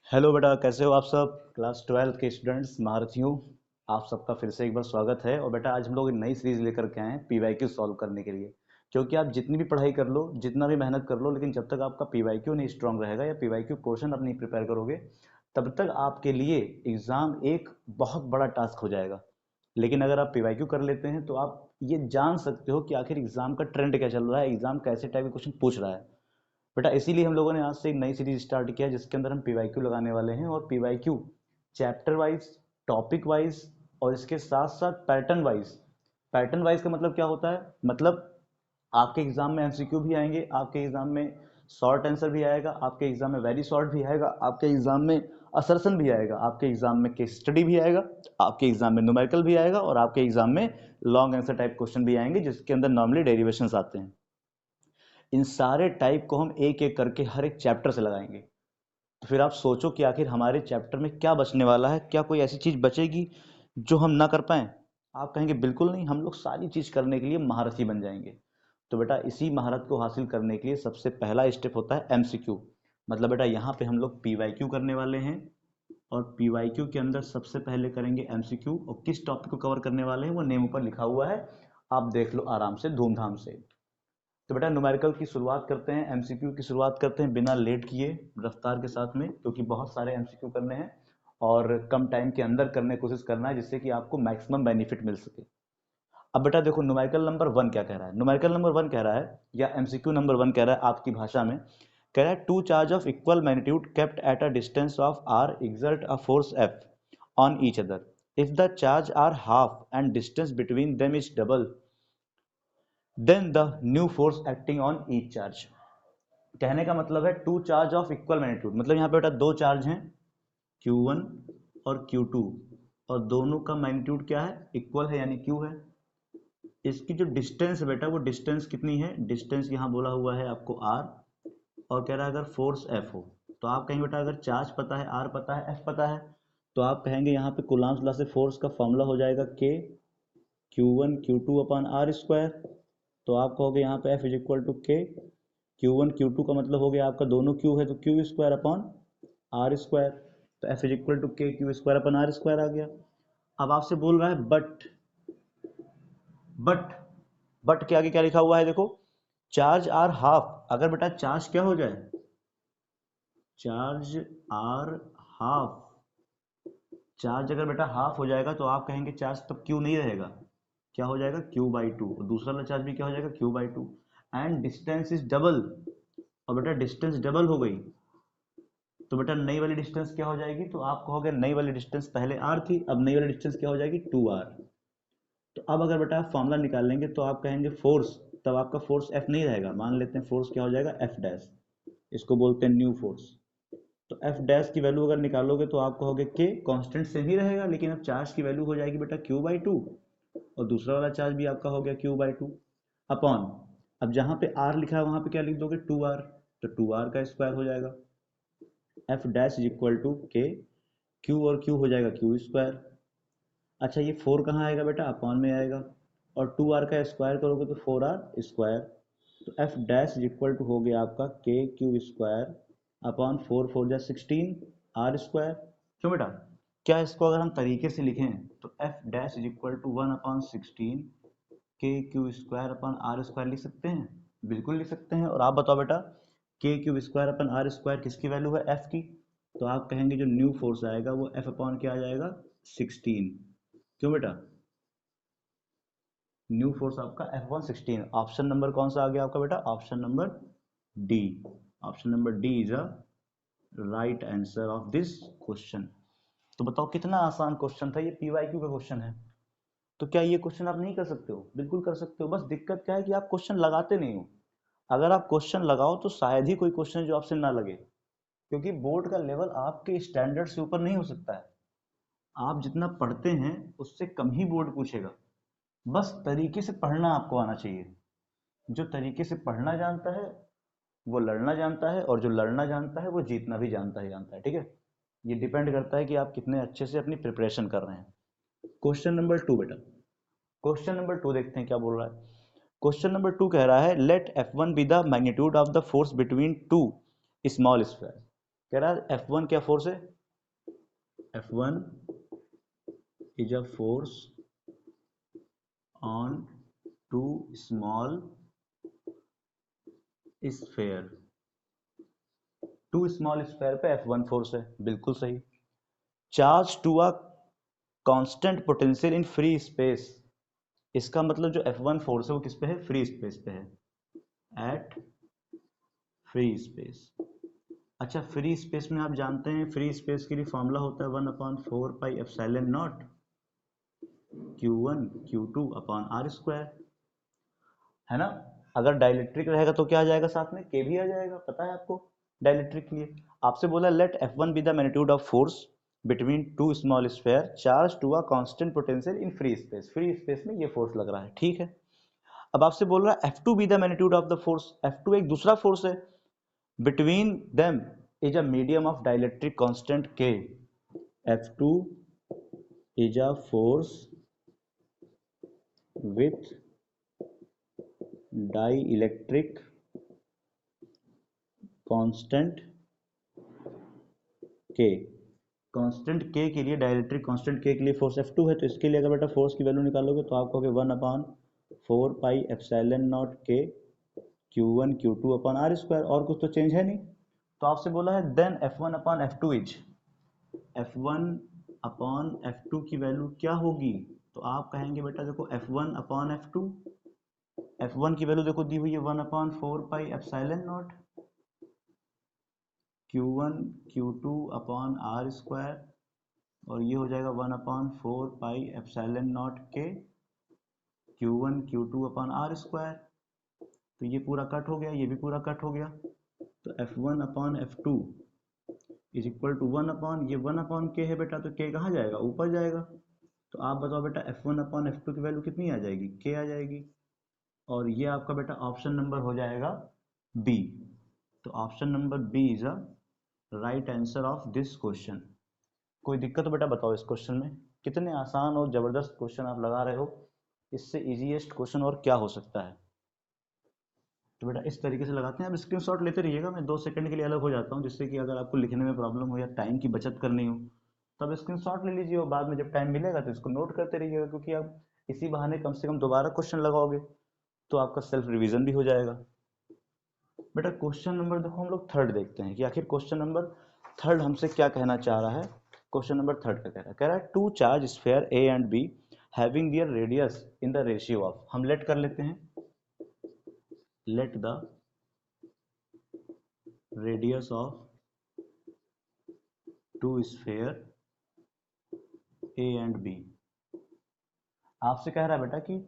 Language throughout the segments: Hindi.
हेलो बेटा, कैसे हो आप सब? क्लास 12 के स्टूडेंट्स महारथियों, आप सबका फिर से एक बार स्वागत है। और बेटा आज हम लोग एक नई सीरीज लेकर के आए हैं पीवाईक्यू सॉल्व करने के लिए। क्योंकि आप जितनी भी पढ़ाई कर लो, जितना भी मेहनत कर लो, लेकिन जब तक आपका पीवाईक्यू नहीं स्ट्रांग रहेगा या पीवाईक्यू क्वेश्चन आप नहीं प्रिपेयर करोगे, तब तक आपके लिए एग्ज़ाम एक बहुत बड़ा टास्क हो जाएगा। लेकिन अगर आप पीवाईक्यू कर लेते हैं तो आप ये जान सकते हो कि आखिर एग्ज़ाम का ट्रेंड क्या चल रहा है, एग्ज़ाम कैसे टाइप के क्वेश्चन पूछ रहा है। बेटा इसीलिए हम लोगों ने आज से एक नई सीरीज स्टार्ट किया जिसके अंदर हम पीवाईक्यू लगाने वाले हैं। और PYQ chapter wise, topic wise और इसके साथ साथ पैटर्न वाइज। पैटर्न वाइज का मतलब क्या होता है? मतलब आपके एग्जाम में एमसीक्यू भी आएंगे, आपके एग्जाम में शॉर्ट आंसर भी आएगा, आपके एग्जाम में वेरी शॉर्ट भी आएगा, आपके एग्जाम में असरसन भी आएगा, आपके एग्जाम में केस स्टडी भी आएगा, आपके एग्जाम में न्यूमेरिकल भी आएगा और आपके एग्जाम में लॉन्ग आंसर टाइप क्वेश्चन भी आएंगे जिसके अंदर नॉर्मली डेरिवेशंस आते हैं। इन सारे टाइप को हम एक एक करके हर एक चैप्टर से लगाएंगे। तो फिर आप सोचो कि आखिर हमारे चैप्टर में क्या बचने वाला है, क्या कोई ऐसी चीज बचेगी जो हम ना कर पाए? आप कहेंगे बिल्कुल नहीं, हम लोग सारी चीज करने के लिए महारथी बन जाएंगे। तो बेटा इसी महारत को हासिल करने के लिए सबसे पहला स्टेप होता है एमसीक्यू। मतलब बेटा यहाँ पे हम लोग पीवाईक्यू करने वाले हैं और पीवाईक्यू के अंदर सबसे पहले करेंगे एमसीक्यू। और किस टॉपिक को कवर करने वाले हैं वो नेम ऊपर लिखा हुआ है, आप देख लो आराम से धूमधाम से। तो बेटा न्यूमेरिकल की शुरुआत करते हैं, एमसीक्यू की शुरुआत करते हैं बिना लेट किए, रफ्तार के साथ में, क्योंकि बहुत सारे एमसीक्यू करने हैं और कम टाइम के अंदर करने की कोशिश करना है जिससे कि आपको मैक्सिमम बेनिफिट मिल सके। अब बेटा देखो न्यूमेरिकल नंबर 1 क्या कह रहा है। न्यूमेरिकल नंबर 1 कह रहा है या एमसीक्यू नंबर 1 कह रहा है आपकी भाषा में, कह रहा है two charge of equal magnitude kept at a distance of R exert a force F on each other. If the charge are half and distance between them is double, then the new force acting on each charge। कहने का मतलब है two charge of equal magnitude, मतलब यहाँ पे बेटा दो चार्ज हैं Q1 और Q2 और दोनों का मैग्नीट्यूड क्या है? इक्वल है यानी Q है। इसकी जो डिस्टेंस है बेटा वो डिस्टेंस कितनी है? डिस्टेंस यहाँ बोला हुआ है आपको R। और कह रहा है अगर फोर्स F हो तो आप कहेंगे बेटा अगर चार्ज पता है, R पता है, F पता है, तो आप कहेंगे यहाँ पे कूलम्ब्स लॉ से फोर्स का फॉर्मूला हो जाएगा K Q1 Q2 upon R square. तो आप कहोगे यहाँ पे F is equal to K Q1 Q2 का मतलब हो गया आपका दोनों Q है तो Q square upon R square. तो F is equal to K Q square upon R square आ गया। अब आपसे बोल रहा है बट बट के आगे क्या लिखा हुआ है देखो, चार्ज आर हाफ। अगर बेटा चार्ज क्या हो जाए? Charge are half. चार्ज अगर बेटा हाफ हो जाएगा तो आप कहेंगे चार्ज तब क्यू नहीं रहेगा, क्या हो जाएगा? Q by two. और दूसरा वाला चार्ज भी क्या हो जाएगा? Q by two. And distance is double. और बेटा डिस्टेंस डबल हो गई तो बेटा नई वाली डिस्टेंस क्या हो जाएगी? तो आप कहोगे नई वाली डिस्टेंस पहले आर थी, अब नई वाली डिस्टेंस क्या हो जाएगी? Two R. तो अब अगर बेटा आप फॉर्मूला निकाल लेंगे तो आप कहेंगे फोर्स, तब आपका फोर्स एफ नहीं रहेगा, मान लेते हैं फोर्स क्या हो जाएगा? F dash. इसको बोलते हैं न्यू फोर्स। तो एफ डैश की वैल्यू अगर निकालोगे तो आप कहोगे के कांस्टेंट सेम ही रहेगा, लेकिन अब चार्ज की वैल्यू हो जाएगी बेटा क्यू बाई टू और दूसरा वाला चार्ज भी आपका हो गया क्यू बाई टू अपॉन, अब जहां पे आर लिखा है वहां पे क्या लिख दोगे? Two R. तो टू आर का स्क्वायर हो जाएगा। F dash is equal to K, Q और क्यू हो जाएगा क्यू स्क्वायर। अच्छा ये फोर कहाँ आएगा बेटा? अपॉन में आएगा। और टू आर का स्क्वायर करोगे तो फोर आर स्क्वायर। तो F dash is equal to हो गया आपका K Q square upon four four जा 16 आर स्क्वायर। क्यों बेटा? क्या इसको अगर हम तरीके से लिखें तो F dash is equal to 1/16 K Q square upon R square लिख सकते हैं? बिल्कुल लिख सकते हैं। और आप बताओ बेटा K Q square upon R square किसकी वैल्यू है? एफ की। तो आप कहेंगे जो न्यू फोर्स आएगा वो एफ अपॉन क्या आ जाएगा? 16। क्यों बेटा? न्यू फोर्स आपका F1 16। ऑप्शन नंबर कौन सा आ गया आपका बेटा? Option number D. Option number D is a right answer of this question. तो बताओ कितना आसान क्वेश्चन था, ये पीवाईक्यू का क्वेश्चन है। तो क्या ये क्वेश्चन आप नहीं कर सकते हो? बिल्कुल कर सकते हो, बस दिक्कत क्या है कि आप क्वेश्चन लगाते नहीं हो। अगर आप क्वेश्चन लगाओ तो शायद ही कोई क्वेश्चन जो आपसे ना लगे, क्योंकि बोर्ड का लेवल आपके स्टैंडर्ड से ऊपर नहीं हो सकता है। आप जितना पढ़ते हैं उससे कम ही बोर्ड पूछेगा। बस तरीके से पढ़ना आपको आना चाहिए। जो तरीके से पढ़ना जानता है वो लड़ना जानता है, और जो लड़ना जानता है वो जीतना भी जानता है। ठीक है, ये डिपेंड करता है कि आप कितने अच्छे से अपनी प्रिपरेशन कर रहे हैं। क्वेश्चन नंबर 2 बेटा, क्वेश्चन नंबर 2 देखते हैं क्या बोल रहा है। क्वेश्चन नंबर 2 कह रहा है let F1 be the magnitude of the force between two small square. कह रहा है F1 क्या फोर्स है, F1 is a force on two small sphere, two small sphere पे F1 फोर्स है, बिल्कुल सही। Charge to a constant potential in free space, इसका मतलब जो F1 फोर्स है वो किस पे है, फ्री स्पेस पे है, एट फ्री स्पेस। अच्छा, फ्री स्पेस में आप जानते हैं फ्री स्पेस के लिए फॉर्मूला होता है 1/4 pi epsilon naught Q1 Q2 upon R square, है ना। अगर डाइलेक्ट्रिक रहेगा तो क्या आ जाएगा, साथ में के भी आ जाएगा, पता है आपको डाइलेक्ट्रिक के लिए। आपसे बोला let F1 be the magnitude of force between two small sphere charge to a constant potential in free space, free space में ये फोर्स लग रहा है, ठीक है। अब आपसे बोल रहा है F2 be the magnitude of the force, F2 एक दूसरा फोर्स है, between them is a medium of dielectric constant K, F2 is a force with dielectric constant K, constant K के लिए, डाइलेक्ट्रिक कांस्टेंट K के लिए फोर्स F2 है, तो इसके लिए अगर बेटा फोर्स की वैल्यू निकालोगे तो आप कहोगे 1/4 pi epsilon naught K Q1 Q2 upon R square, और कुछ तो चेंज है नहीं। तो आपसे बोला है then F1 upon F2 is, F1 upon F2 की वैल्यू क्या होगी, तो आप कहेंगे बेटा देखो F1 अपॉन F2, F1 की वैल्यू देखो दी हुई है 1/4 pi epsilon naught Q1 Q2 upon R square, और ये हो जाएगा 1/4 pi epsilon naught K Q1 Q2 upon R square, तो ये पूरा कट हो गया, ये भी पूरा कट हो गया, तो F1 upon F2 is equal to 1 upon, ये 1/K है बेटा, तो K कहाँ जाएगा, ऊपर जाएगा। तो आप बताओ बेटा F1 अपॉन F2 की वैल्यू कितनी आ जाएगी, K आ जाएगी, और ये आपका बेटा ऑप्शन नंबर हो जाएगा बी। तो option number B is a right answer of this question. कोई दिक्कत हो बेटा बताओ इस क्वेश्चन में, कितने आसान और जबरदस्त क्वेश्चन आप लगा रहे हो, इससे इजीएस्ट क्वेश्चन और क्या हो सकता है। तो बेटा इस तरीके से लगाते हैं, अब स्क्रीनशॉट लेते रहिएगा, मैं 2 सेकंड के लिए अलग हो जाता हूँ, जिससे कि अगर आपको लिखने में प्रॉब्लम हो या टाइम की बचत करनी हो तब स्क्रीनशॉट ले लीजिए, और बाद में जब टाइम मिलेगा तो इसको नोट करते रहिएगा, क्योंकि आप इसी बहाने कम से कम दोबारा क्वेश्चन लगाओगे तो आपका सेल्फ रिवीजन भी हो जाएगा। बेटा क्वेश्चन नंबर देखो, हम लोग थर्ड देखते हैं कि आखिर क्वेश्चन नंबर थर्ड हमसे क्या कहना चाह रहा है। क्वेश्चन नंबर थर्ड का कह रहा है two charge sphere A and B having their radius in the ratio of, हम लेट कर लेते हैं, let the radius of two sphere A and B. आपसे कह रहा है बेटा कि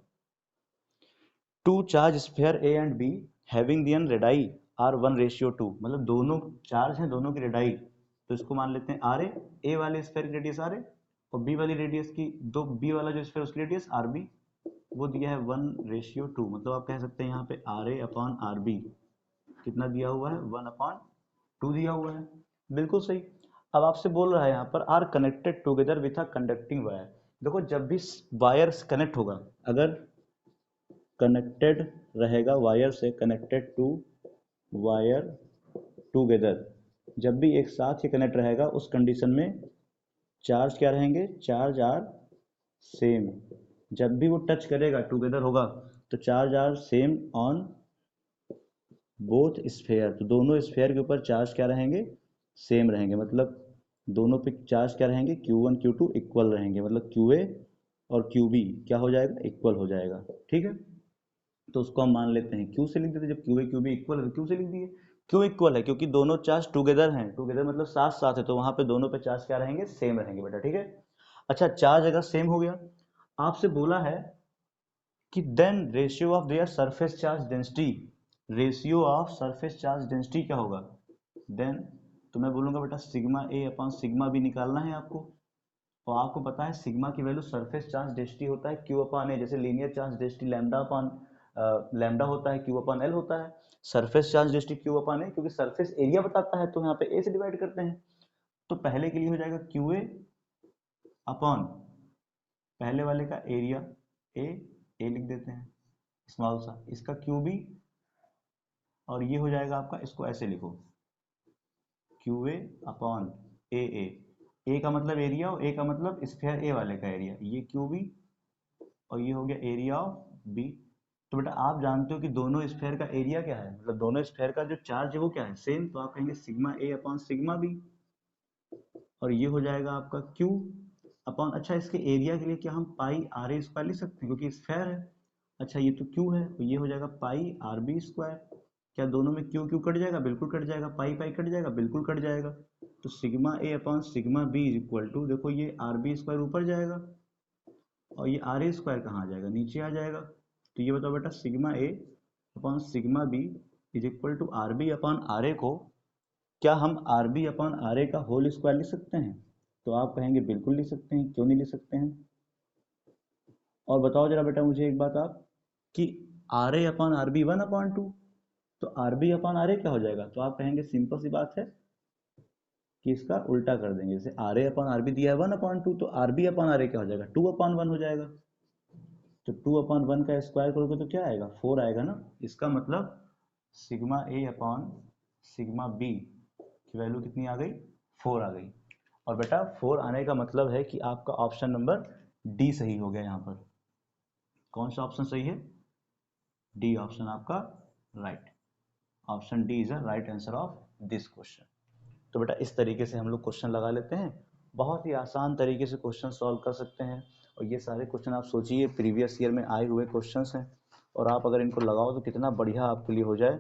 two charge sphere A and B having their radii R 1:2, मतलब दोनों चार्ज हैं, दोनों की रेडाई, तो इसको मान लेते हैं आर ए वाले स्फेयर की रेडियस आर ए, और बी वाली रेडियस की, दो बी वाला जो स्फेयर उसकी रेडियस आर बी, वो दिया है 1:2, मतलब आप कह सकते हैं यहाँ पे R A upon R B कितना दिया हुआ है, 1/2 दिया हुआ है, बिल्कुल सही। अब आपसे बोल रहा है यहाँ पर are connected together with a conducting wire, देखो जब भी वायर कनेक्ट होगा, अगर कनेक्टेड रहेगा वायर से, कनेक्टेड टू वायर टुगेदर, जब भी एक साथ ही कनेक्ट रहेगा उस कंडीशन में चार्ज क्या रहेंगे, चार्ज आर सेम, जब भी वो टच करेगा टुगेदर होगा तो charge are same on both sphere, तो दोनों स्फेयर के ऊपर चार्ज क्या रहेंगे, सेम रहेंगे, मतलब दोनों पे चार्ज क्या रहेंगे, Q1 Q2 इक्वल रहेंगे, मतलब QA और QB क्या हो जाएगा, इक्वल हो जाएगा, ठीक है। तो उसको हम मान लेते हैं Q से लिख देते, जब QA QB इक्वल है तो Q से लिख दिए, क्यों इक्वल है, क्योंकि दोनों चार्ज टुगेदर हैं, टुगेदर मतलब साथ साथ है, तो वहां पे दोनों पे चार्ज क्या रहेंगे, सेम रहेंगे बेटा, ठीक है। अच्छा, चार्ज अगर सेम हो गया, आपसे बोला है कि then ratio of their surface charge density, ratio of surface charge density क्या होगा, देन तो मैं बोलूंगा बेटा sigma A upon sigma B निकालना है आपको, और आपको पता है सिग्मा की वैल्यू सरफेस चार्ज डेंसिटी होता है क्यू अपॉन ए, जैसे linear charge density lambda upon lambda होता है, क्यू अपॉन एल होता है, surface charge density Q upon A, क्योंकि सरफेस एरिया बताता है तो यहाँ पे ए से डिवाइड करते हैं, तो पहले के लिए हो जाएगा क्यू ए अपॉन पहले वाले का एरिया ए लिख देते हैं स्मॉल सा, इसका क्यू बी, और ये हो जाएगा आपका, इसको ऐसे लिखो क्यू ए अपॉन ए का मतलब एरिया और ए का मतलब स्फीयर ए वाले का एरिया, ये क्यू बी और ये हो गया एरिया ऑफ बी। तो बेटा आप जानते हो कि दोनों स्फीयर का एरिया क्या है, मतलब दोनों स्फीयर का जो चार्ज है वो क्या है, सेम। तो आप कहेंगे sigma A upon sigma B, और ये हो जाएगा आपका क्यू अपॉन, अच्छा इसके एरिया के लिए क्या हम पाई आर ए स्क्वायर लिख सकते हैं क्योंकि स्फीयर है। अच्छा ये तो क्यू है, तो ये हो जाएगा पाई आर बी स्क्वायर। क्या दोनों में क्यू क्यू कट जाएगा, बिल्कुल कट जाएगा। पाई पाई कट जाएगा, बिल्कुल कट जाएगा। तो sigma A upon sigma B is equal to, देखो ये आर बी स्क्वायर ऊपर जाएगा और ये आर ए स्क्वायर कहाँ आ जाएगा, नीचे आ जाएगा। तो ये बताओ बेटा sigma A upon sigma B is equal to R B upon R A को क्या हम R B upon R A का होल स्क्वायर लिख सकते हैं? तो आप कहेंगे बिल्कुल लिख सकते हैं, क्यों नहीं लिख सकते हैं? और बताओ जरा बेटा मुझे एक बात आप, कि R A upon R B one upon two, तो R B upon R A क्या हो जाएगा? तो आप कहेंगे सिंपल सी बात है कि इसका उल्टा कर देंगे। जैसे R A upon R B दिया है वन अपॉन टू, तो R B upon R A क्या हो जाएगा, टू अपॉन वन हो जाएगा। तो टू अपॉन वन का स्क्वायर करोगे तो क्या आएगा, फोर आएगा ना। इसका मतलब sigma A upon sigma B की वैल्यू कितनी आ गई, फोर आ गई। और बेटा फोर आने का मतलब है कि आपका ऑप्शन नंबर डी सही हो गया। यहाँ पर कौन सा ऑप्शन सही है, डी ऑप्शन आपका right. Option D is a right answer of this question. तो बेटा इस तरीके से हम लोग क्वेश्चन लगा लेते हैं, बहुत ही आसान तरीके से क्वेश्चन सॉल्व कर सकते हैं। और ये सारे क्वेश्चन आप सोचिए प्रीवियस ईयर में आए हुए क्वेश्चंस हैं, और आप अगर इनको लगाओ तो कितना बढ़िया आपके लिए हो जाए।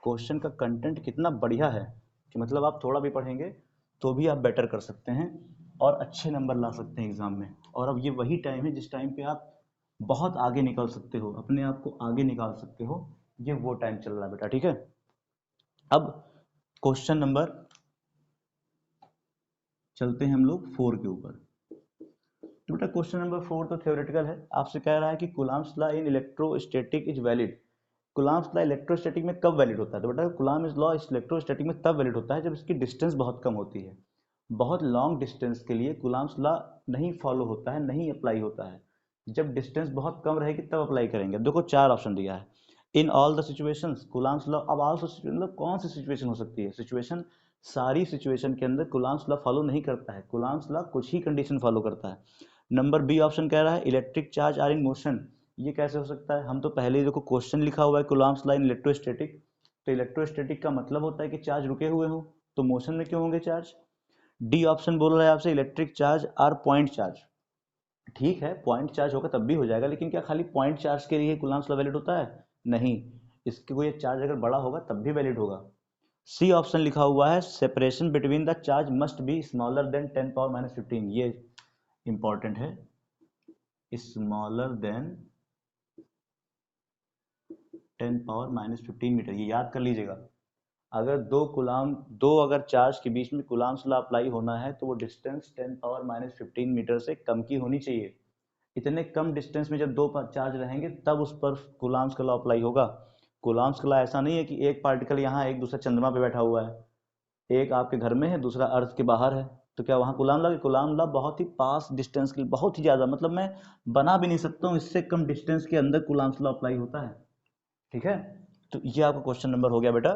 क्वेश्चन का कंटेंट कितना बढ़िया है कि मतलब आप थोड़ा भी पढ़ेंगे तो भी आप बेटर कर सकते हैं और अच्छे नंबर ला सकते हैं एग्जाम में। और अब ये वही टाइम है जिस टाइम पे आप बहुत आगे निकल सकते हो, अपने आप को आगे निकाल सकते हो। ये वो टाइम चल रहा है बेटा, ठीक है। अब क्वेश्चन नंबर चलते हैं हम लोग 4 के ऊपर। तो बेटा क्वेश्चन नंबर 4 तो थ्योरेटिकल है, आपसे कह रहा है कि Coulomb's law in electrostatic is valid. Coulomb's law electrostatic में कब वैलिड होता है? तो बेटा कूलम्ब्स लॉ इलेक्ट्रोस्टैटिक में तब वैलिड होता है जब इसकी डिस्टेंस बहुत कम होती है। बहुत लॉन्ग डिस्टेंस के लिए कूलम्ब्स लॉ नहीं फॉलो होता है, नहीं अप्लाई होता है। जब डिस्टेंस बहुत कम रहेगी तब अप्लाई करेंगे। देखो चार ऑप्शन दिया है, in all the situations Coulomb's law. अब ऑल मतलब कौन सी सिचुएशन हो सकती है, सिचुएशन सारी सिचुएशन के अंदर कूलम्ब्स लॉ फॉलो नहीं करता है, कूलम्ब्स लॉ कुछ ही कंडीशन फॉलो करता है। नंबर बी ऑप्शन कह रहा है electric charge are in motion. ये कैसे हो सकता है, हम तो पहले ही देखो क्वेश्चन लिखा हुआ है कूलम्ब्स लॉ इन इलेक्ट्रोस्टैटिक, तो इलेक्ट्रोस्टैटिक का मतलब होता है कि चार्ज रुके हुए हो, तो मोशन में क्यों होंगे चार्ज। डी ऑप्शन बोल रहा है आपसे electric charge are point charge. ठीक है पॉइंट चार्ज होगा तब भी हो जाएगा, लेकिन क्या खाली पॉइंट चार्ज के लिए कूलम्ब्स लॉ वैलिड होता है? नहीं, इसके कोई चार्ज अगर बड़ा होगा तब भी वैलिड होगा। सी ऑप्शन लिखा हुआ है separation between the charge must be smaller than 10 power minus 15, ये इंपॉर्टेंट है, smaller than 10 power minus 15 metre, ये याद कर लीजिएगा। अगर दो अगर चार्ज के बीच में कूलम्ब्स लॉ अप्लाई होना है तो वो डिस्टेंस 10 पावर माइनस 15 मीटर से कम की होनी चाहिए। इतने कम डिस्टेंस में जब दो चार्ज रहेंगे तब उस पर कूलम्ब्स का लॉ अप्लाई होगा। कूलम्ब्स का लॉ ऐसा नहीं है कि एक पार्टिकल यहाँ एक दूसरा चंद्रमा पे बैठा हुआ है, एक आपके घर में है दूसरा अर्थ के बाहर है, तो क्या वहाँ कूलम्ब लॉ बहुत ही पास डिस्टेंस के लिए, बहुत ही ज़्यादा, मतलब मैं बना भी नहीं सकता हूँ, इससे कम डिस्टेंस के अंदर कूलम्ब्स लॉ अप्लाई होता है। ठीक है, तो ये आपका क्वेश्चन नंबर हो गया बेटा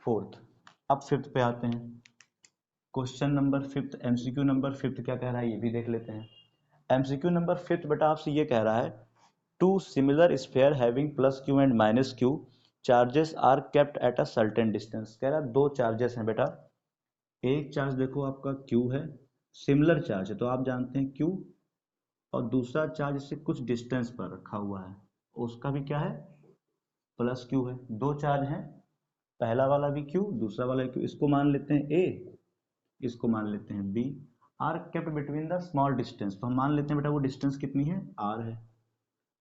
फोर्थ। अब फिफ्थ पे आते हैं। Question number fifth, MCQ number fifth क्या कह रहा है ये भी देख लेते हैं। एमसीक्यू नंबर फिफ्थ बेटा आपसे ये कह रहा है two similar sphere having plus Q and minus Q charges are kept at a certain distance. कह रहा है दो चार्जेस हैं बेटा, एक चार्ज देखो आपका क्यू है, सिमिलर चार्ज है तो आप जानते हैं क्यू, और दूसरा चार्ज इससे कुछ डिस्टेंस पर रखा हुआ है, उसका भी क्या है, प्लस क्यू है। दो चार्ज हैं, पहला वाला भी क्यू दूसरा वाला क्यू, इसको मान लेते हैं ए, इसको मान लेते हैं B. Are kept between the small distance, तो हम मान लेते हैं बेटा वो डिस्टेंस कितनी है, आर है।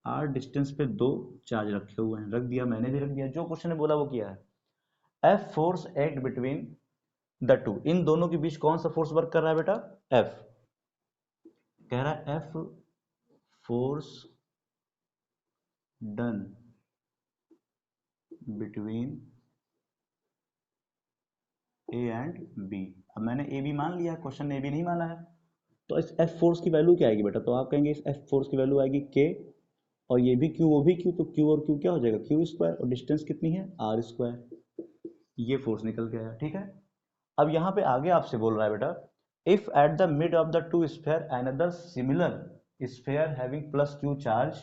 आर डिस्टेंस पे दो चार्ज रखे हुए हैं, रख दिया, मैंने भी रख दिया, जो क्वेश्चन ने बोला वो किया है। F force act between the two, इन दोनों के बीच कौन सा फोर्स वर्क कर रहा है बेटा, एफ। कह रहा है F force done between A and B. अब मैंने ए बी मान लिया, क्वेश्चन ने ए बी नहीं माना है, तो इस एफ फोर्स की वैल्यू क्या आएगी बेटा, तो आप कहेंगे इस एफ फोर्स की वैल्यू आएगी के, और ये भी क्यू वो भी क्यू, तो क्यू और क्यू क्या हो जाएगा, क्यू स्क्वायर, और डिस्टेंस कितनी है, आर स्क्वायर। ये फोर्स निकल के आया, ठीक है। अब यहाँ पे आगे आपसे बोल रहा है बेटा, if at the mid of the two sphere another similar sphere having plus Q charge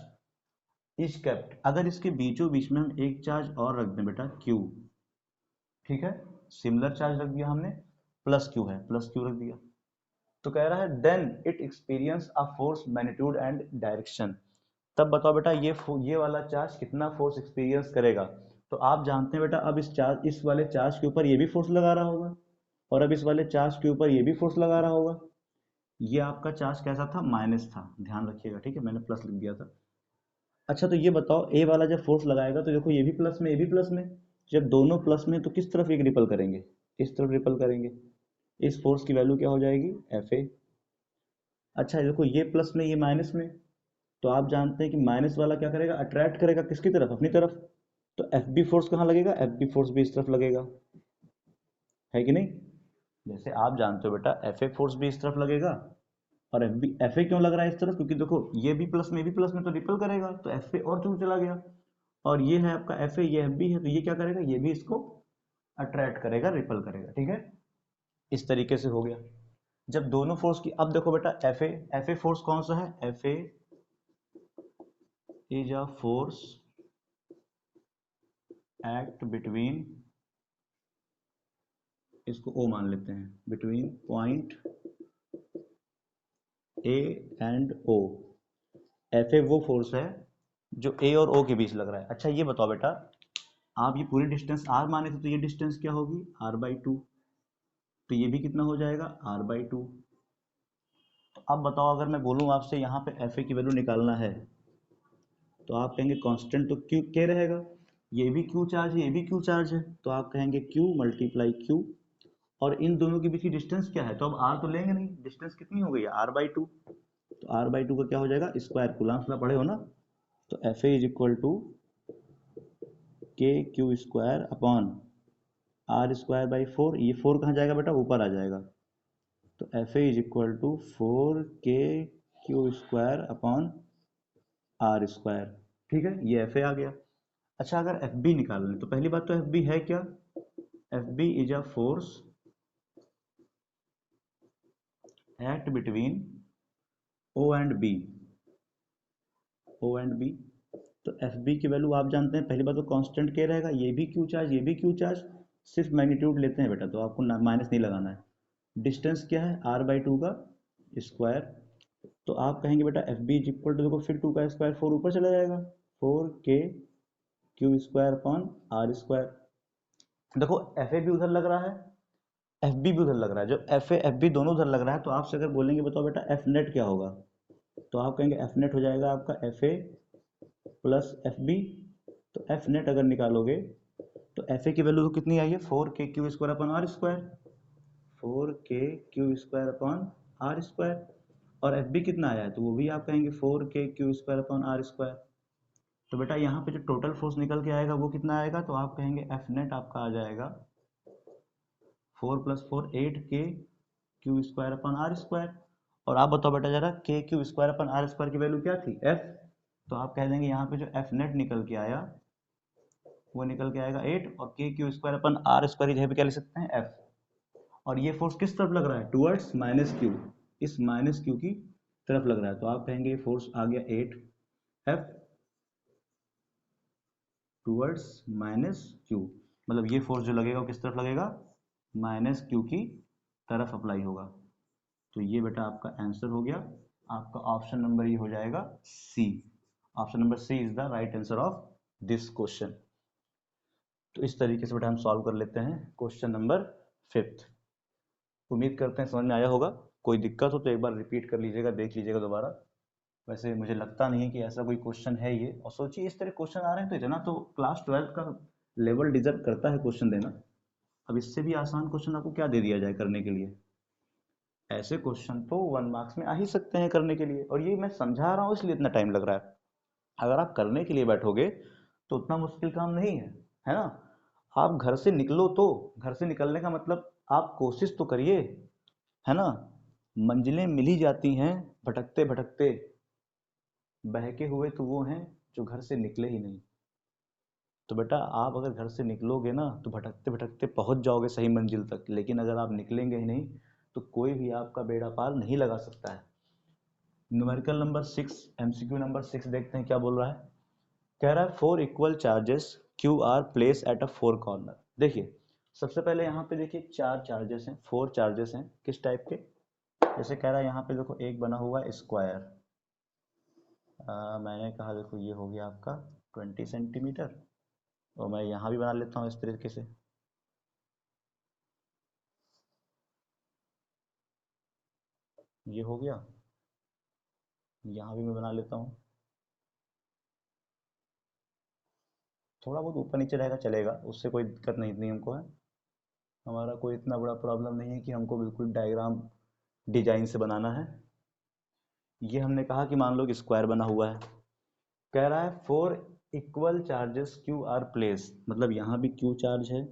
is kept, अगर इसके बीचों बीच में हम एक चार्ज और रख दें बेटा क्यू, ठीक है, सिमिलर चार्ज रख दिया हमने, प्लस क्यू है, प्लस क्यू रख दिया, तो कह रहा है then it experience a force magnitude and direction, तब बताओ बेटा ये वाला चार्ज कितना फोर्स एक्सपीरियंस करेगा। तो आप जानते हैं बेटा, अब इस वाले चार्ज के ऊपर ये भी फोर्स लगा रहा होगा, और अब इस वाले चार्ज के ऊपर ये भी फोर्स लगा रहा होगा। ये आपका चार्ज कैसा था, माइनस था, ध्यान रखिएगा, ठीक है, मैंने प्लस लिख दिया था। अच्छा तो ये बताओ, ए वाला जब फोर्स लगाएगा तो देखो ये भी प्लस में, ये भी प्लस में, जब दोनों प्लस में तो किस तरफ एक रिपल करेंगे, इस तरफ रिपल करेंगे, इस फोर्स की वैल्यू क्या हो जाएगी, एफ ए। अच्छा देखो ये प्लस में ये माइनस में, तो आप जानते हैं कि माइनस वाला क्या करेगा, अट्रैक्ट करेगा किसकी तरफ, अपनी तरफ, तो एफ बी फोर्स कहाँ लगेगा, एफ बी फोर्स भी इस तरफ लगेगा, है कि नहीं। जैसे आप जानते हो बेटा एफ ए फोर्स भी इस तरफ लगेगा, और एफ ए क्यों लग रहा है इस तरफ, क्योंकि देखो ये भी प्लस में, ये भी प्लस में, तो रिपल करेगा, तो एफ ए और दूर चला गया, और ये है आपका एफ ए, ये एफ बी है, तो ये क्या करेगा, ये भी इसको अट्रैक्ट करेगा, रिपल करेगा, ठीक है, इस तरीके से हो गया। जब दोनों फोर्स की, अब देखो बेटा एफ ए फोर्स कौन सा है, F A is a force act between, इसको ओ मान लेते हैं, between point A and O, F A वो फोर्स है जो ए और ओ के बीच लग रहा है। अच्छा ये बताओ बेटा, आप ये पूरी डिस्टेंस आर माने थे, तो ये डिस्टेंस क्या होगी, आर बाई टू, तो ये भी कितना हो जाएगा, आर बाई टू। तो अब बताओ अगर मैं बोलूँ आपसे यहाँ पे एफ ए की वैल्यू निकालना है, तो आप कहेंगे कांस्टेंट तो क्यू के रहेगा, ये भी क्यू चार्ज है, ये भी क्यू चार्ज है, तो आप कहेंगे क्यू मल्टीप्लाई क्यू, और इन दोनों के बीच की डिस्टेंस क्या है, तो अब आर तो लेंगे नहीं, डिस्टेंस कितनी हो गई है, आर बाई टू, तो आर बाई टू का क्या हो जाएगा, स्क्वायर, कूलम्स में पढ़े हो ना, तो F A is equal to K Q square upon R square by four, ये फोर कहाँ जाएगा बेटा, ऊपर आ जाएगा, तो F A is equal to four K Q square upon R square, ठीक है, ये एफ ए आ गया। अच्छा अगर एफ बी निकाल लें, तो पहली बात तो एफ बी है क्या, F B is a force act between O and B, O and B, तो एफ बी की वैल्यू आप जानते हैं, पहली बात तो कांस्टेंट के रहेगा, ये भी क्यू चार्ज, ये भी क्यू चार्ज, सिर्फ मैग्नीट्यूड लेते हैं बेटा, तो आपको माइनस नहीं लगाना है, डिस्टेंस क्या है, आर बाई टू का स्क्वायर, तो आप कहेंगे बेटा F B is equal to, देखो फिर टू का स्क्वायर फोर ऊपर चला जाएगा, four K Q square upon R square, देखो एफ ए भी उधर लग रहा है, एफ बी भी उधर लग रहा है, जब एफ ए एफ बी दोनों उधर लग रहा है, तो आपसे अगर बोलेंगे बताओ बेटा एफ नेट क्या होगा, तो आप कहेंगे एफ नेट हो जाएगा आपका F A plus F B, तो एफ नेट अगर निकालोगे तो एफ ए की वैल्यू तो कितनी आई है, four K Q square upon R square, four K Q square upon R square, और एफ बी कितना आया है, तो वो भी आप कहेंगे four K Q square upon R square, तो बेटा यहाँ पे जो टोटल फोर्स निकल के आएगा वो कितना आएगा, तो आप कहेंगे एफ नेट आपका आ जाएगा four plus four eight K Q square upon R square, और आप बताओ बेटा जरा K Q square upon R square की वैल्यू क्या थी, एफ, तो आप कह देंगे यहाँ पे जो एफ नेट निकल के आया वो निकल के आएगा एट, और K Q square upon R square यहाँ पे क्या लिख सकते हैं, एफ, और ये फोर्स किस तरफ लग रहा है, टुवर्ड्स माइनस क्यू, इस माइनस क्यू की तरफ लग रहा है, तो आप कहेंगे फोर्स आ गया eight F towards minus Q, मतलब ये फोर्स जो लगेगा वो किस तरफ लगेगा, माइनस क्यू की तरफ अप्लाई होगा, तो ये बेटा आपका आंसर हो गया, आपका ऑप्शन नंबर ये हो जाएगा C, option number C is the right answer of this question. तो इस तरीके से बेटा हम सॉल्व कर लेते हैं क्वेश्चन नंबर फिफ्थ। उम्मीद करते हैं समझ में आया होगा, कोई दिक्कत हो तो एक बार रिपीट कर लीजिएगा, देख लीजिएगा दोबारा, वैसे मुझे लगता नहीं है कि ऐसा कोई क्वेश्चन है ये, और सोचिए इस तरह क्वेश्चन आ रहे हैं तो इतना तो क्लास ट्वेल्थ का लेवल डिजर्व करता है क्वेश्चन देना, अब इससे भी आसान क्वेश्चन आपको क्या दे दिया जाए करने के लिए, ऐसे क्वेश्चन तो 1 मार्क्स में आ ही सकते हैं करने के लिए, और ये मैं समझा रहा हूँ इसलिए इतना टाइम लग रहा है, अगर आप करने के लिए बैठोगे तो उतना मुश्किल काम नहीं है ना, आप घर से निकलो, तो घर से निकलने का मतलब आप कोशिश तो करिए, है ना, मंजिलें मिल ही जाती हैं भटकते भटकते, बहके हुए तो वो हैं जो घर से निकले ही नहीं, तो बेटा आप अगर घर से निकलोगे ना तो भटकते भटकते पहुंच जाओगे सही मंजिल तक, लेकिन अगर आप निकलेंगे ही नहीं तो कोई भी आपका बेड़ा पार नहीं लगा सकता है। न्यूमेरिकल नंबर 6, एमसीक्यू नंबर 6 देखते हैं क्या बोल रहा है। कह रहा है 4 equal charges Q R place at a 4 corner. देखिए सबसे पहले यहाँ पे देखिए 4 चार्जेस हैं, 4 चार्जेस हैं, किस टाइप के। जैसे कह रहा है यहाँ पे देखो एक बना हुआ है स्क्वायर, मैंने कहा देखो ये हो गया आपका 20 सेंटीमीटर, और मैं यहाँ भी बना लेता हूँ इस तरीके से। ये हो गया, यहाँ भी मैं बना लेता हूँ। थोड़ा बहुत ऊपर नीचे रहेगा चलेगा, उससे कोई दिक्कत नहीं इतनी हमको है। हमारा कोई इतना बड़ा प्रॉब्लम नहीं है कि हमको बिल्कुल डायग्राम डिजाइन से बनाना है। ये हमने कहा कि मान लो कि स्क्वायर बना हुआ है। कह रहा है 4 equal charges Q R place, मतलब यहाँ भी क्यू चार्ज है,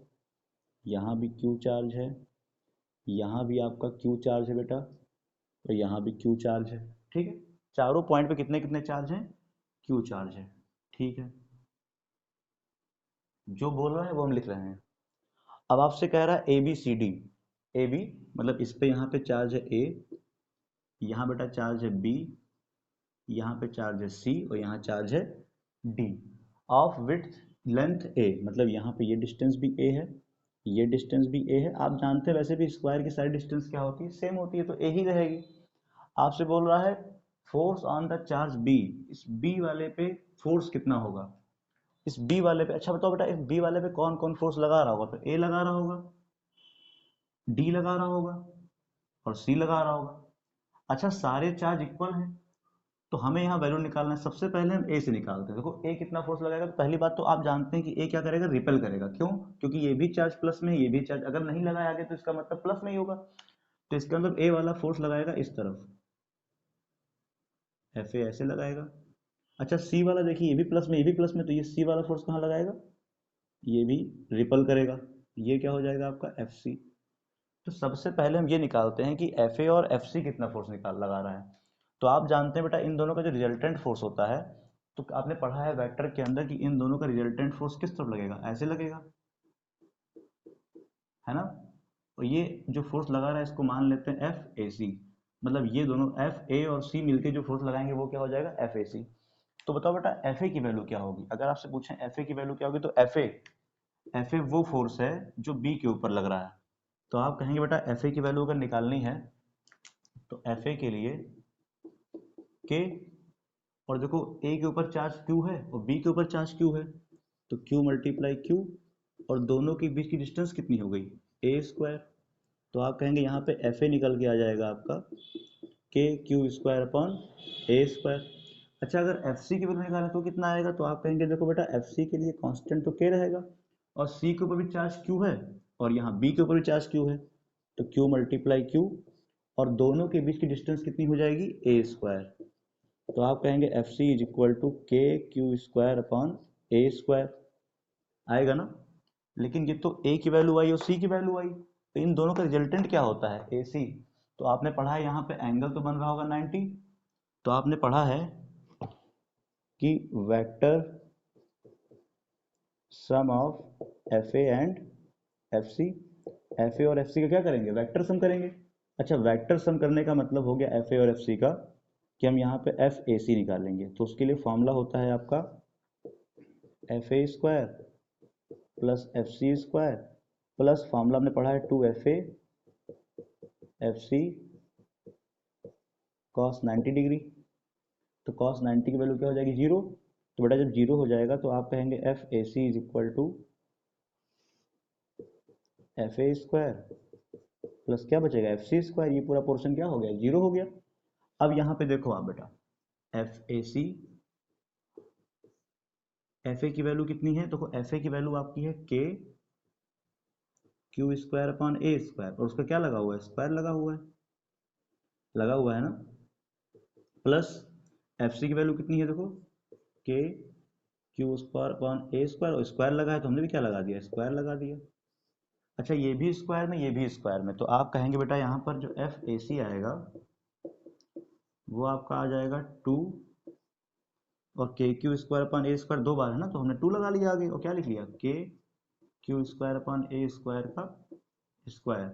यहाँ भी क्यू चार्ज है, यहाँ भी आपका क्यू चार्ज है बेटा, और यहाँ भी क्यू चार्ज है। ठीक है, चारों पॉइंट पे कितने कितने चार्ज हैं, क्यू चार्ज है। ठीक है, जो बोल रहा है वो हम लिख रहे हैं। अब आपसे कह रहा है A B C D. A B मतलब इस पे यहाँ पे चार्ज है ए, यहाँ बेटा चार्ज है बी, यहाँ पे चार्ज है सी, और यहाँ चार्ज है डी। ऑफ विड्थ लेंथ ए, मतलब यहाँ पे ये डिस्टेंस भी ए है, ये डिस्टेंस भी ए है। आप जानते हैं वैसे भी स्क्वायर की सारी डिस्टेंस क्या होती है, सेम होती है, तो ए ही रहेगी। आपसे बोल रहा है force on the charge B, इस बी वाले पे फोर्स कितना होगा, इस बी वाले पे। अच्छा बताओ बेटा इस बी वाले पे कौन कौन फोर्स लगा रहा होगा, तो ए लगा रहा होगा, डी लगा रहा होगा, और सी लगा रहा होगा। अच्छा सारे चार्ज इक्वल हैं, तो हमें यहाँ वैल्यू निकालना है। सबसे पहले हम ए से निकालते हैं। देखो ए कितना फोर्स लगाएगा, तो पहली बात तो आप जानते हैं कि ए क्या करेगा, रिपेल करेगा। क्यों, क्योंकि ये भी चार्ज प्लस में है, ये भी चार्ज, अगर नहीं लगाया आगे तो इसका मतलब प्लस में ही होगा। तो इसका मतलब ए वाला फोर्स लगाएगा इस तरफ, एफ ए ऐसे लगाएगा। अच्छा सी वाला देखिए, ये भी प्लस में, ये भी प्लस में, तो ये सी वाला फोर्स कहाँ लगाएगा, ये भी रिपल करेगा। ये क्या हो जाएगा आपका एफ सी। तो सबसे पहले हम ये निकालते हैं कि एफ ए और एफ सी कितना फोर्स निकाल लगा रहा है। तो आप जानते हैं बेटा इन दोनों का जो रिजल्टेंट फोर्स होता है, तो आपने पढ़ा है वेक्टर के अंदर कि इन दोनों का रिजल्टेंट फोर्स किस तरफ लगेगा, ऐसे लगेगा, है ना। और ये जो फोर्स लगा रहा है इसको मान लेते हैं एफ ए सी, मतलब ये दोनों एफ ए और सी मिलके जो फोर्स लगाएंगे वो क्या हो जाएगा, एफ ए सी। तो बताओ बेटा एफ ए की वैल्यू क्या होगी, अगर आपसे पूछें एफ ए की वैल्यू क्या होगी, तो एफ ए वो फोर्स है जो बी के ऊपर लग रहा है। तो आप कहेंगे बेटा एफ ए की वैल्यू अगर निकालनी है तो एफ ए के लिए के, और देखो ए के ऊपर चार्ज क्यू है और बी के ऊपर चार्ज क्यू है, तो क्यू मल्टीप्लाई क्यू, और दोनों के बीच की डिस्टेंस कितनी हो गई, ए स्क्वायर। तो आप कहेंगे यहाँ पे एफ ए निकल के आ जाएगा आपका K Q square upon A square. अच्छा अगर एफ सी की वैल्यू निकालें तो कितना आएगा, तो आप कहेंगे देखो बेटा एफ सी के लिए कांस्टेंट तो के रहेगा, और सी के ऊपर भी चार्ज क्यू है, और यहाँ बी के ऊपर भी चार्ज क्यू है, तो क्यू मल्टीप्लाई क्यू, और दोनों के बीच की डिस्टेंस कितनी हो जाएगी, ए स्क्वायर। तो आप कहेंगे F C is equal to K Q square upon A square, आएगा ना। लेकिन ये तो ए की वैल्यू आई और सी की वैल्यू आई, तो इन दोनों का रिजल्टेंट क्या होता है, ए सी। तो आपने पढ़ा है यहाँ पे एंगल तो बन रहा होगा 90। तो आपने पढ़ा है कि vector sum of F A and F C, F A और एफ सी का क्या करेंगे, वेक्टर सम करेंगे। अच्छा वेक्टर सम करने का मतलब हो गया एफ ए और एफ सी का कि हम यहाँ पे एफ ए सी निकालेंगे। तो उसके लिए फॉर्मूला होता है आपका F A square plus F C square, plus formula हमने पढ़ा है 2 एफ सी कॉस 90 डिग्री। तो कॉस 90 की वैल्यू क्या हो जाएगी, जीरो। तो बेटा जब जीरो हो जाएगा तो आप कहेंगे F A C is equal to F A square plus क्या बचेगा, एफ सी स्क्वायर। ये पूरा पोर्शन क्या हो गया, जीरो हो गया। अब यहाँ पे देखो आप बेटा एफ ए सी, एफ ए की वैल्यू कितनी है, देखो एफ ए की वैल्यू आपकी है के Q square upon A square, और उसका क्या लगा हुआ है, स्क्वायर लगा हुआ है ना, प्लस एफ सी की वैल्यू कितनी है, देखो के Q square upon A square, और स्क्वायर लगा है तो हमने भी क्या लगा दिया, स्क्वायर लगा दिया। अच्छा ये भी स्क्वायर में, ये भी स्क्वायर में, तो आप कहेंगे बेटा यहाँ पर जो एफ ए सी आएगा वो आपका आ जाएगा 2 और के क्यू स्क्वायर अपन ए स्क्वायर 2 बार है ना, तो हमने 2 लगा लिया आगे और क्या लिख लिया के क्यू स्क्वायर अपन ए स्क्वायर का स्क्वायर।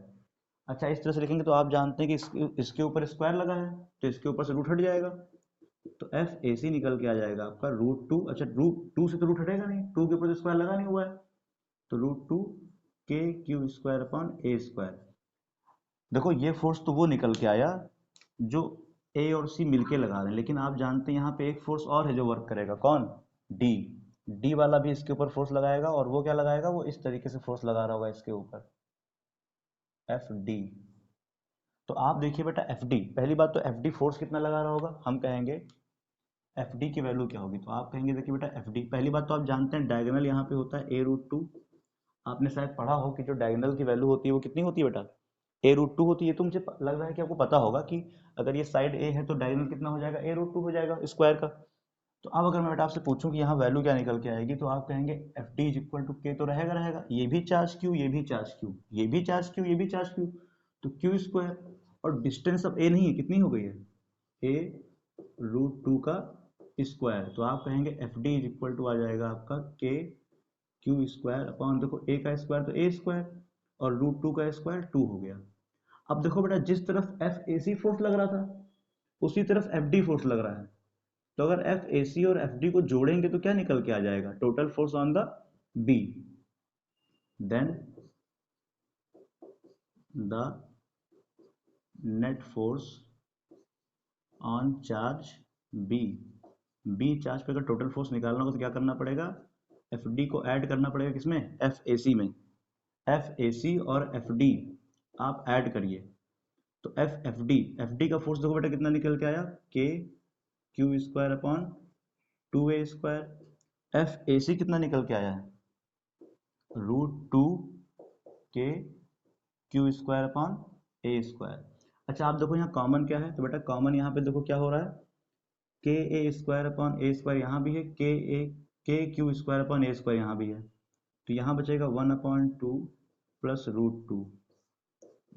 अच्छा इस तरह से लिखेंगे तो आप जानते हैं कि इसके ऊपर स्क्वायर लगा है तो इसके ऊपर से रूट हट जाएगा, तो एफ ए सी निकल के आ जाएगा आपका √2। अच्छा √2 से तो रूट हटेगा नहीं, 2 के ऊपर तो स्क्वायर लगा नहीं हुआ है, तो √2 के क्यू स्क्वायर अपन ए स्क्वायर। देखो ये फोर्स तो वो निकल के आया जो ए और सी मिलके लगा रहे हैं, लेकिन आप जानते हैं यहाँ पे एक फोर्स और है जो वर्क करेगा, कौन? डी। डी वाला भी इसके ऊपर फोर्स लगाएगा और वो क्या लगाएगा, वो इस तरीके से फोर्स लगा रहा होगा इसके ऊपर, एफ डी। तो आप देखिए बेटा एफ डी, पहली बात तो एफ डी फोर्स कितना लगा रहा होगा, हम कहेंगे एफ डी की वैल्यू क्या होगी, तो आप कहेंगे देखिए बेटा एफ डी, पहली बात तो आप जानते हैं डायगोनल यहाँ पे होता है a√2। आपने शायद पढ़ा हो कि जो डायगोनल की वैल्यू होती है वो कितनी होती है बेटा, a√2 होती है। तो मुझे लग रहा है कि आपको पता होगा कि अगर ये साइड ए है तो डायगोनल कितना हो जाएगा, a√2 हो जाएगा स्क्वायर का। तो अब अगर मैं बेटा आपसे पूछूं कि यहाँ वैल्यू क्या निकल के आएगी, तो आप कहेंगे F D is equal to K, तो रहेगा रहेगा ये भी चार्ज क्यू, ये भी चार्ज क्यू, ये भी चार्ज क्यू, ये भी चार्ज क्यू, तो क्यू स्क्वायर। और डिस्टेंस अब ए नहीं है, कितनी हो गई है, a√2 का स्क्वायर, तो आप कहेंगे F D is equal to आ जाएगा आपका के क्यू स्क्वायर अपॉन, देखो ए का स्क्वायर तो ए स्क्वायर और √2 का स्क्वायर 2 हो गया। अब देखो बेटा जिस तरफ एफ ए सी फोर्स लग रहा था उसी तरफ एफ डी फोर्स लग रहा है, तो अगर एफ ए सी और एफ डी को जोड़ेंगे तो क्या निकल के आ जाएगा, total force on the B, then the net force on charge B. B charge पे अगर टोटल फोर्स निकालना होगा तो क्या करना पड़ेगा, एफ डी को ऐड करना पड़ेगा किसमें, एफ ए सी में। एफ ए सी और एफ डी आप ऐड करिए, तो एफ डी का फोर्स देखो बेटा कितना निकल के आया, K Q square upon 2a square. F A C कितना निकल के आया है, √2 K Q square upon A square. अच्छा आप देखो यहाँ कॉमन क्या है, तो बेटा कॉमन यहाँ पे देखो क्या हो रहा है, के ए स्क्वायर अपॉन ए स्क्वायर यहाँ भी है, के Q square upon A square यहाँ भी है, तो यहाँ बचेगा 1/2 प्लस √2,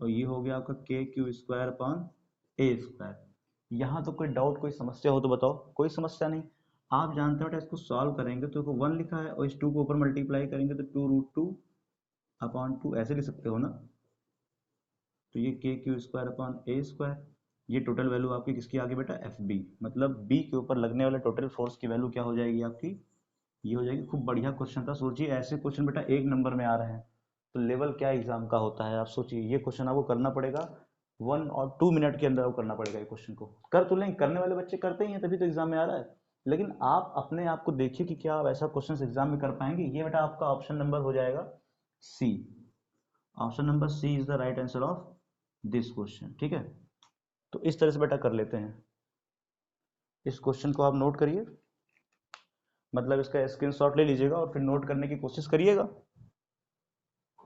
और ये हो गया आपका K Q square upon A square. यहाँ तो कोई डाउट कोई समस्या हो तो बताओ, कोई समस्या नहीं। आप जानते हो बेटा इसको सॉल्व करेंगे तो 1 लिखा है और इस 2 को ऊपर मल्टीप्लाई करेंगे तो 2√2 अपॉन 2 ऐसे लिख सकते हो ना, तो ये के Q square upon A square, ये टोटल वैल्यू आपकी किसकी आ गई बेटा, एफ बी। मतलब बी के ऊपर लगने वाले टोटल फोर्स की वैल्यू क्या हो जाएगी आपकी, ये हो जाएगी। खूब बढ़िया क्वेश्चन था, सोचिए ऐसे क्वेश्चन बेटा 1 नंबर में आ रहे हैं तो लेवल क्या एग्जाम का होता है, आप सोचिए ये क्वेश्चन आपको करना पड़ेगा 1 और 2 मिनट के अंदर आपको करना पड़ेगा। ये क्वेश्चन को कर तो लेंगे, करने वाले बच्चे करते ही हैं तभी तो एग्जाम में आ रहा है, लेकिन आप अपने आप को देखिए कि क्या आप ऐसा क्वेश्चन एग्जाम में कर पाएंगे। ये बेटा आपका ऑप्शन नंबर हो जाएगा C, option number C is the right answer of this question. ठीक है, तो इस तरह से बेटा कर लेते हैं। इस क्वेश्चन को आप नोट करिए, मतलब इसका स्क्रीनशॉट ले लीजिएगा और फिर नोट करने की कोशिश करिएगा।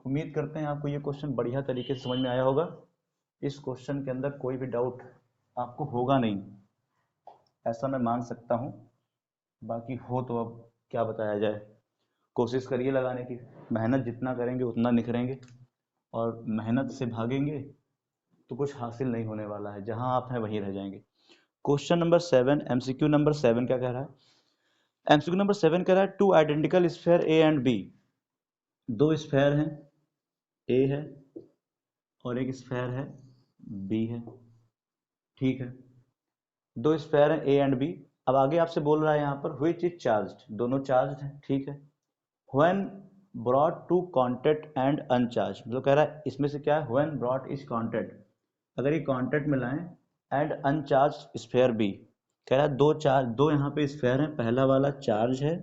उम्मीद करते हैं आपको ये क्वेश्चन बढ़िया तरीके से समझ में आया होगा। इस क्वेश्चन के अंदर कोई भी डाउट आपको होगा नहीं, ऐसा मैं मान सकता हूँ, बाकी हो तो अब क्या बताया जाए। कोशिश करिए लगाने की, मेहनत जितना करेंगे उतना निखरेंगे, और मेहनत से भागेंगे तो कुछ हासिल नहीं होने वाला है, जहां आप हैं वहीं रह जाएंगे। क्वेश्चन नंबर 7, एमसीक्यू नंबर 7 क्या कह रहा है, एमसीक्यू नंबर 7 कह रहा है 2 identical sphere A and B. 2 sphere हैं, ए है और एक स्फीयर है बी है। ठीक है, 2 स्फीयर हैं ए एंड बी। अब आगे आपसे बोल रहा है यहाँ पर व्हिच इज चार्ज्ड, दोनों चार्ज हैं। ठीक है, when brought to contact and uncharge, मतलब कह रहा है इसमें से क्या है, व्हेन ब्रॉट इज कांटेक्ट, अगर ये कांटेक्ट में लाएं, एंड अनचार्ज स्फीयर बी, कह रहा है दो यहाँ पे स्फीयर है, पहला वाला चार्ज है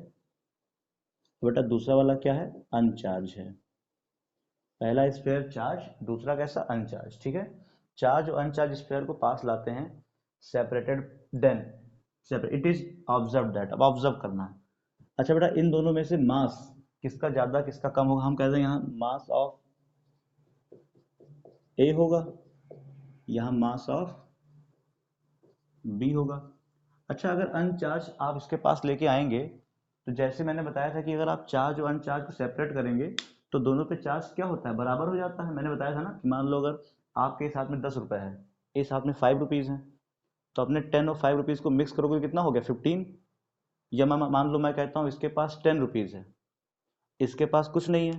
तो बेटा दूसरा वाला क्या है, अनचार्ज है। पहला स्फीयर चार्ज, दूसरा कैसा, अनचार्ज। ठीक है, चार्ज और अनचार्ज स्फीयर को पास लाते हैं, separated, then separate it is observe that, अब ऑब्जर्व करना है। अच्छा बेटा इन दोनों में से मास किसका ज्यादा किसका कम होगा, हम कहते हैं यहाँ मास ऑफ ए होगा, यहाँ मास ऑफ बी होगा। अच्छा अगर अनचार्ज आप इसके पास लेके आएंगे तो जैसे मैंने बताया था कि अगर आप चार्ज और अनचार्ज को सेपरेट करेंगे तो दोनों पे चार्ज क्या होता है, बराबर हो जाता है। मैंने बताया था ना कि मान लो अगर आपके साथ में 10 रुपए है, इस हाथ में 5 रुपीज़ हैं, तो अपने 10 और 5 रुपीज़ को मिक्स करोगे कितना हो गया, 15। या मान लो मैं कहता हूँ इसके पास 10 रुपीज़ है, इसके पास कुछ नहीं है,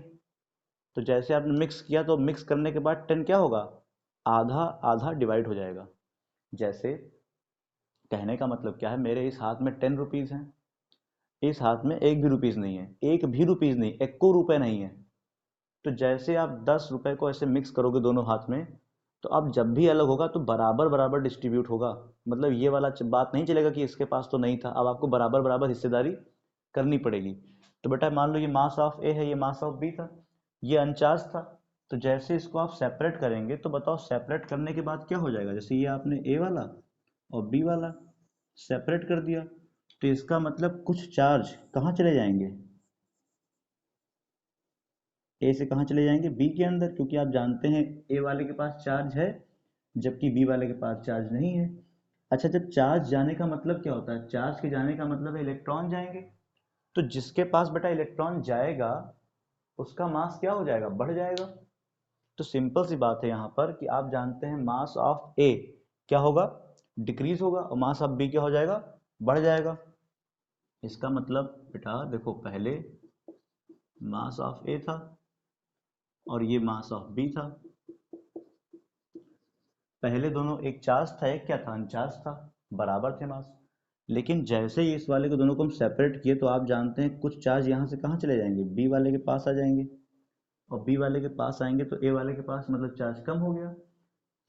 तो जैसे आपने मिक्स किया तो मिक्स करने के बाद 10 क्या होगा, आधा आधा डिवाइड हो जाएगा। जैसे कहने का मतलब क्या है, मेरे इस हाथ में 10 रुपीज़ हैं, इस हाथ में एक भी रुपीज़ नहीं है, एक भी रुपीज़ नहीं, एक को रुपए नहीं है। तो जैसे आप 10 रुपए को ऐसे मिक्स करोगे दोनों हाथ में, तो अब जब भी अलग होगा तो बराबर बराबर डिस्ट्रीब्यूट होगा। मतलब ये वाला बात नहीं चलेगा कि इसके पास तो नहीं था, अब आपको बराबर बराबर हिस्सेदारी करनी पड़ेगी। तो बेटा मान लो ये मास ऑफ ए है, ये मास ऑफ बी था, ये अनचार्ज था। तो जैसे इसको आप सेपरेट करेंगे तो बताओ सेपरेट करने के बाद क्या हो जाएगा। जैसे ये आपने ए वाला और बी वाला सेपरेट कर दिया, तो इसका मतलब कुछ चार्ज कहाँ चले जाएंगे, ए से कहाँ चले जाएंगे, बी के अंदर, क्योंकि आप जानते हैं ए वाले के पास चार्ज है जबकि बी वाले के पास चार्ज नहीं है। अच्छा, जब चार्ज जाने का मतलब क्या होता है, चार्ज के जाने का मतलब है इलेक्ट्रॉन जाएंगे। तो जिसके पास बेटा इलेक्ट्रॉन जाएगा उसका मास क्या हो जाएगा, बढ़ जाएगा। तो सिंपल सी बात है यहाँ पर कि आप जानते हैं मास ऑफ ए क्या होगा, डिक्रीज होगा, और मास ऑफ बी क्या हो जाएगा, बढ़ जाएगा। इसका मतलब बेटा देखो, पहले मास ऑफ ए था और ये मास ऑफ बी था, पहले दोनों एक चार्ज था एक क्या था, अनचार्ज था, बराबर थे मास। लेकिन जैसे ही इस वाले को दोनों को हम सेपरेट किए तो आप जानते हैं कुछ चार्ज यहाँ से कहाँ चले जाएंगे, बी वाले के पास आ जाएंगे, और बी वाले के पास आएंगे तो ए वाले के पास मतलब चार्ज कम हो गया।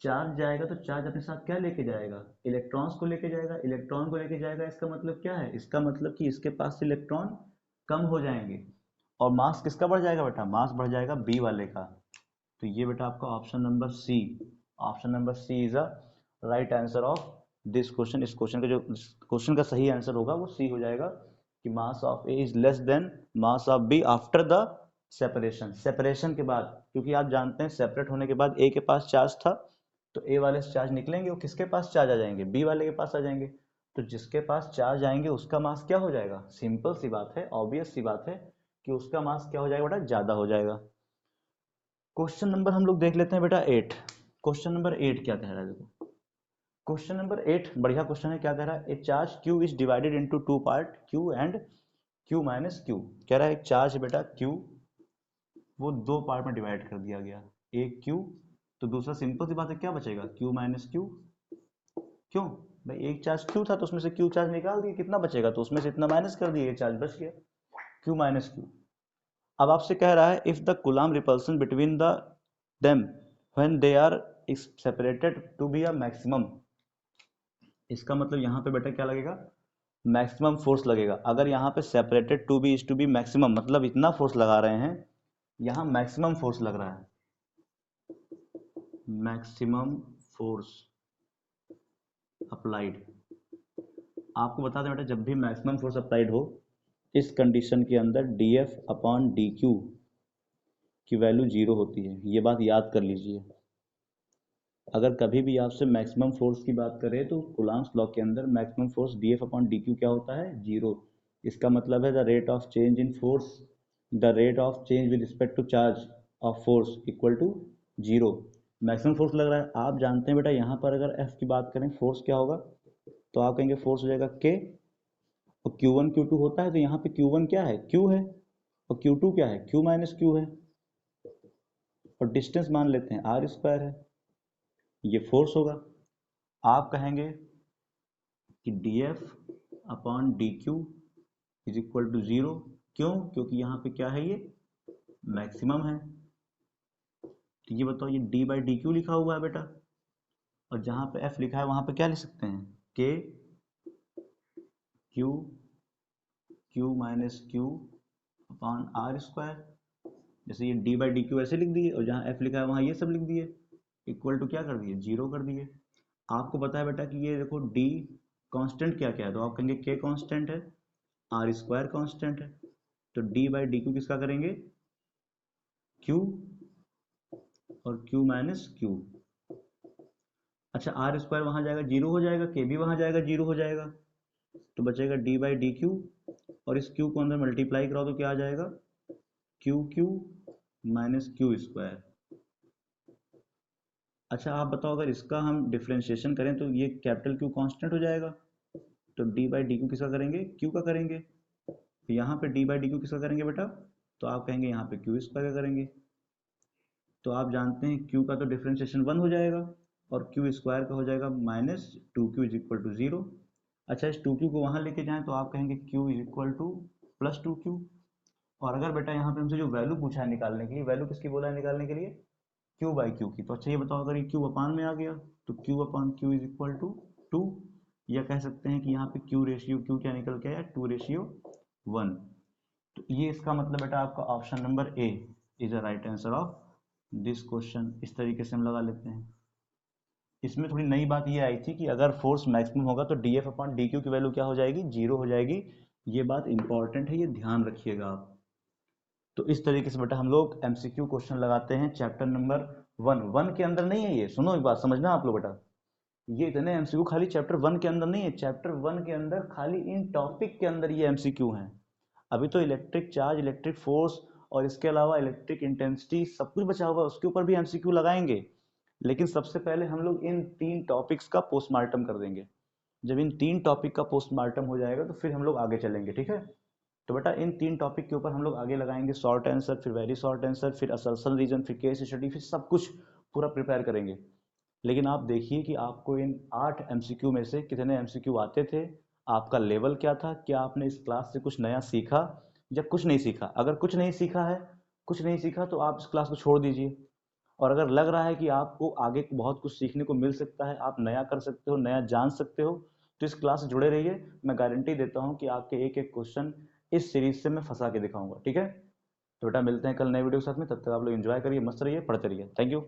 चार्ज जाएगा तो चार्ज अपने साथ क्या लेके जाएगा, इलेक्ट्रॉन्स को लेके जाएगा, इलेक्ट्रॉन को लेके जाएगा। इसका मतलब क्या है, इसका मतलब कि इसके पास से इलेक्ट्रॉन कम हो जाएंगे, और मास किसका बढ़ जाएगा बेटा, मास बढ़ जाएगा बी वाले का। तो ये बेटा आपका option number C, option number C is a right answer of this question. इस क्वेश्चन का जो क्वेश्चन का सही आंसर होगा वो सी हो जाएगा, कि mass of A is less than mass of B after the separation. Separation के बाद, क्योंकि आप जानते हैं सेपरेट होने के बाद ए के पास चार्ज था, तो ए वाले से चार्ज निकलेंगे, वो किसके पास चार्ज आ जाएंगे, बी वाले के पास आ जाएंगे। तो जिसके पास चार्ज आएंगे उसका मास क्या हो जाएगा, सिंपल सी बात है, ऑब्वियस सी बात है कि उसका मास क्या हो जाएगा बेटा, ज्यादा हो जाएगा। क्वेश्चन नंबर हम लोग देख लेते हैं बेटा 8। क्वेश्चन नंबर 8 क्या कह रहा है, देखो क्वेश्चन नंबर 8 बढ़िया क्वेश्चन है। क्या कह रहा है, ए charge q is divided into two part, q and q minus q। कह रहा है एक चार्ज है बेटा q, वो दो पार्ट में डिवाइड कर दिया गया, एक q, तो दूसरा सिंपल सी बात है क्या बचेगा, q माइनस q। क्यों भाई, एक चार्ज q था तो उसमें से q चार्ज निकाल दिए, कितना बचेगा, तो उसमें से इतना माइनस कर दिए, एक चार्ज बच गया, q माइनस q। अब आपसे कह रहा है if the Coulomb repulsion between the them when they are separated to be a maximum. इसका मतलब यहाँ पे बेटा क्या लगेगा, मैक्सिमम फोर्स लगेगा। अगर यहाँ पे सेपरेटेड टू बी मैक्सिमम मतलब इतना फोर्स लगा रहे हैं, यहाँ मैक्सिमम फोर्स लग रहा है, मैक्सिमम फोर्स अप्लाइड। आपको बता दें बेटा, जब भी मैक्सिमम फोर्स अप्लाइड हो इस कंडीशन के अंदर D F upon D Q की वैल्यू जीरो होती है, ये बात याद कर लीजिए। अगर कभी भी आपसे मैक्सिमम फोर्स की बात करें तो कूलम्ब्स लॉ के अंदर maximum force D F upon D Q क्या होता है, जीरो। इसका मतलब है the rate of change in force, the rate of change with respect to charge of force equal to zero. Maximum force लग रहा है, आप जानते हैं बेटा यहाँ पर अगर एफ की बात करें फोर्स क्या होगा, तो आप कहेंगे फोर्स हो जाएगा के, और क्यू वन क्यू टू होता है तो यहाँ पे क्यू वन क्या है, क्यू है, और क्यू टू क्या है, क्यू माइनस क्यू है, और डिस्टेंस मान लेते हैं आर स्क्वायर है, ये फोर्स होगा। आप कहेंगे कि D F upon D Q is equal to zero. क्यों, क्योंकि यहाँ पे क्या है, ये मैक्सिमम है। तो ये बताओ, ये डी बाई डी क्यू लिखा हुआ है बेटा, और जहाँ पे एफ लिखा है वहाँ पे क्या लिख सकते हैं, K Q, Q minus Q upon R square. जैसे ये डी बाई डी क्यू ऐसे लिख दिए, और जहाँ एफ लिखा है वहाँ ये सब लिख दिए, इक्वल टू क्या कर दिए, जीरो कर दिए। आपको पता है बेटा कि ये देखो डी कांस्टेंट क्या क्या है, तो आप कहेंगे के कांस्टेंट है, आर स्क्वायर कांस्टेंट है, तो डी बाई डी क्यू किसका करेंगे, क्यू, और क्यू माइनस क्यू। अच्छा, आर स्क्वायर वहां जाएगा जीरो हो जाएगा, के भी वहां जाएगा जीरो हो जाएगा, तो बचेगा डी बाई डी क्यू, और इस क्यू को अंदर मल्टीप्लाई कराओ तो क्या आ जाएगा, Q Q minus Q square. अच्छा आप बताओ, अगर इसका हम डिफ्रेंशिएशन करें तो ये कैपिटल क्यू कांस्टेंट हो जाएगा, तो डी बाई डी क्यू किसका करेंगे, क्यू का करेंगे। तो यहाँ पे डी बाई डी क्यू किसका करेंगे बेटा, तो आप कहेंगे यहाँ पे क्यू स्क्वायर का करेंगे। तो आप जानते हैं क्यू का तो डिफ्रेंशिएशन 1 हो जाएगा और क्यू स्क्वायर का हो जाएगा minus two Q is equal to 0। अच्छा, इस टू क्यू को वहाँ लेके जाएं तो आप कहेंगे Q is equal two plus two Q. और अगर बेटा यहाँ पे हमसे जो वैल्यू पूछा है निकालने के लिए, वैल्यू किसकी बोला है निकालने के लिए, क्यू बाई क्यू की। तो अच्छा ये बताओ, अगर ये क्यू अपान में आ गया तो Q upon Q is equal to 2, या कह सकते हैं कि यहाँ पे क्यू रेशियो क्यू क्या निकल के आया, 2:1। तो ये इसका मतलब बेटा आपका option number A is the right answer of this question. इस तरीके से हम लगा लेते हैं। इसमें थोड़ी नई बात ये आई थी कि अगर फोर्स मैक्सिमम होगा तो D F upon D Q की वैल्यू क्या हो जाएगी, 0 हो जाएगी। ये बात इंपॉर्टेंट है, ये ध्यान रखिएगा आप। तो इस तरीके से बेटा हम लोग एमसीक्यू क्वेश्चन लगाते हैं चैप्टर नंबर 1 के अंदर नहीं है ये, सुनो एक बात समझना आप लोग बेटा, ये इतने एमसीक्यू खाली चैप्टर 1 के अंदर नहीं है, चैप्टर 1 के अंदर खाली इन टॉपिक के अंदर ये एमसीक्यू हैं। अभी तो इलेक्ट्रिक चार्ज, इलेक्ट्रिक फोर्स और इसके अलावा इलेक्ट्रिक इंटेंसिटी सब कुछ बचा हुआ है, उसके ऊपर भी एमसीक्यू लगाएंगे। लेकिन सबसे पहले हम लोग इन 3 टॉपिक्स का पोस्टमार्टम कर देंगे। जब इन 3 टॉपिक का पोस्टमार्टम हो जाएगा तो फिर हम लोग आगे चलेंगे, ठीक है। तो बेटा इन 3 टॉपिक के ऊपर हम लोग आगे लगाएंगे शॉर्ट आंसर, फिर वेरी शॉर्ट आंसर, फिर असर्शन रीजन, फिर केस स्टडी, फिर सब कुछ पूरा प्रिपेयर करेंगे। लेकिन आप देखिए कि आपको इन 8 एमसीक्यू में से कितने एमसीक्यू आते थे, आपका लेवल क्या था, क्या आपने इस क्लास से कुछ नया सीखा या कुछ नहीं सीखा। अगर कुछ नहीं सीखा है, कुछ नहीं सीखा तो आप इस क्लास को छोड़ दीजिए। और अगर लग रहा है कि आपको आगे बहुत कुछ सीखने को मिल सकता है, आप नया कर सकते हो, नया जान सकते हो, तो इस क्लास से जुड़े रहिए। मैं गारंटी देता हूँ कि आपके एक एक क्वेश्चन इस सीरीज से मैं फंसा के दिखाऊंगा, ठीक है। तो बेटा मिलते हैं कल नए वीडियो के साथ में, तब तक आप लोग एंजॉय करिए, मस्त रहिए, पढ़ते रहिए। Thank you.